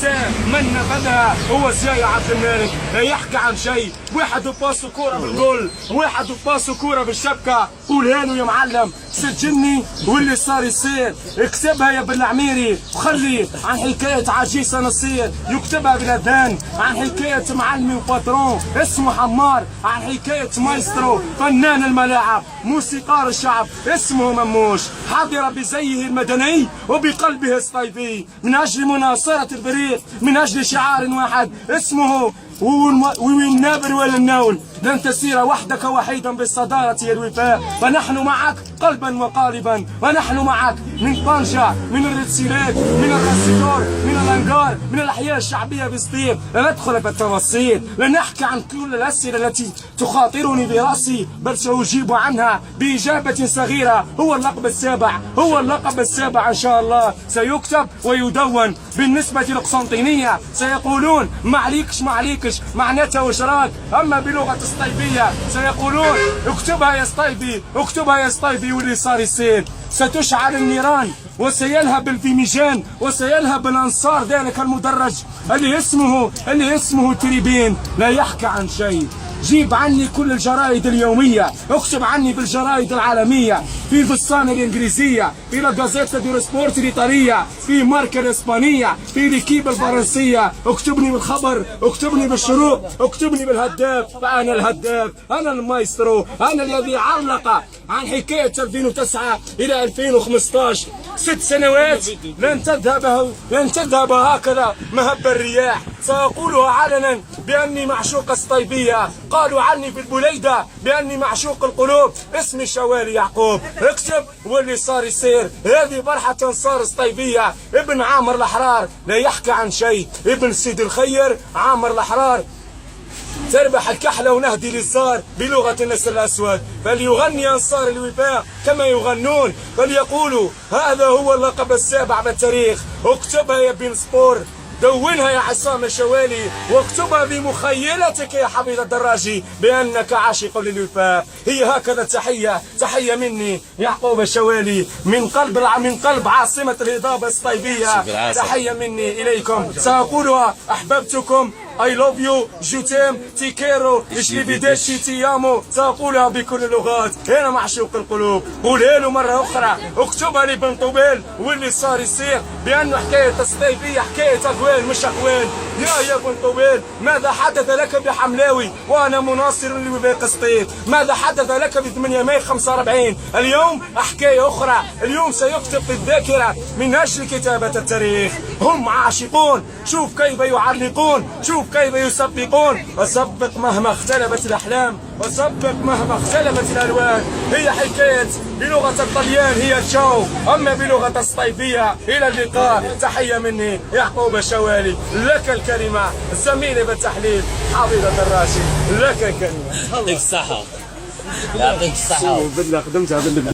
النساء من نفذها هو زي عبد الملك، لا يحكي عن شيء. واحد وباسو كوره بالجول، واحد وباسو كوره بالشبكه، قولها له يا معلم سجلني واللي صار يصير. اكتبها يا بالعميري وخلي عن حكايه عجيسه نصير، يكتبها بالاذان عن حكايه معلمي وباترون اسمه حمار، عن حكايه مايسترو فنان الملاعب موسيقار الشعب اسمه مموش، حاضر بزيه المدني وبقلبه الصيفي من اجل مناصره الفريق، من اجل شعار واحد اسمه والنابر ولا النول، لن تسير وحدك وحيدا بالصدارة يا الوفاء، فنحن معك قلبا وقالبا، ونحن معك من طنجة، من الرتسيلات، من الراسيدور، من الانجار، من الاحياء الشعبية بسطيف. لن ندخل في التفاصيل، لن نحكي عن كل الاسئلة التي تخاطرني براسي، بل ساجيب عنها باجابة صغيرة. هو اللقب السابع، هو اللقب السابع ان شاء الله سيكتب ويدون. بالنسبة للقسنطينية سيقولون معليكش معناتها وشراك، اما بلغة الصطيفية سيقولون اكتبها يا صطيفي، اكتبها يا صطيفي واللي صار يصير. ستشعل النيران وسيلهب الفيميجان وسيلهب الانصار ذلك المدرج اللي اسمه تريبين، لا يحكي عن شيء. جيب عني كل الجرائد اليومية، اكتب عني بالجرائد العالمية، في فلسطين الانجليزية، في لا جازيتا دو سبورت الايطالية، في ماركا الاسبانية، في ليكيب الفرنسية. اكتبني بالخبر، اكتبني بالشروق، اكتبني بالهداف، فانا الهداف، انا المايسترو، انا الذي علق عن حكاية 2009 الى 2015 6 سنوات لن تذهب هكذا مهب الرياح. سأقولها علنا بأني معشوق الصطيفية، قالوا عني في البليدة بأني معشوق القلوب، اسمي شوالي يعقوب. اكتب واللي صار يصير. هذه فرحة أنصار الصطيفية، ابن عامر الأحرار لا يحكي عن شيء، ابن سيد الخير عامر الأحرار. تربح الكحلة ونهدي للزار بلغة النسر الأسود، فليغني أنصار الوفاء كما يغنون، فليقولوا هذا هو اللقب السابع بالتاريخ. اكتبها يا بن سبور، دونها يا عصام الشوالي، واكتبها بمخيلتك يا حفيظ الدراجي بأنك عاشق للوفاء. هي هكذا تحية مني يعقوب الشوالي من قلب عاصمة الهضابة الصطيفية. تحية مني إليكم، سأقولها أحببتكم، I love you، جو تيم، تي كيرو، اشليفيديتشي، تي يامو. سأقولها بكل اللغات، أنا معشوق القلوب. قولها له مرة أخرى، اكتبها لبن طوبيل واللي صار يصير بأنه حكاية الصطيفية حكاية أقوال مش أقوال. يا بن طوبيل، ماذا حدث لك بحملاوي وأنا مناصر لوفاق قسطيف؟ ماذا حدث لك ب 8 ماي 45؟ اليوم حكاية أخرى، اليوم سيكتب في الذاكرة من أجل كتابة التاريخ. هم عاشقون، شوف كيف يعلقون، شوف كيف يسبقون. وسبق مهما اختلفت الأحلام، وسبق مهما اختلفت الألوان. هي حكاية بلغة الطليان هي تشاو، أما بلغة الصطيفية إلى اللقاء. تحية مني يعقوب الشوالي. لك الكلمة زميلي بالتحليل حافظ الدراشي، لك الكلمة. يعطيك الصحة، يعطيك الصحة. بالله خدمتها بالله.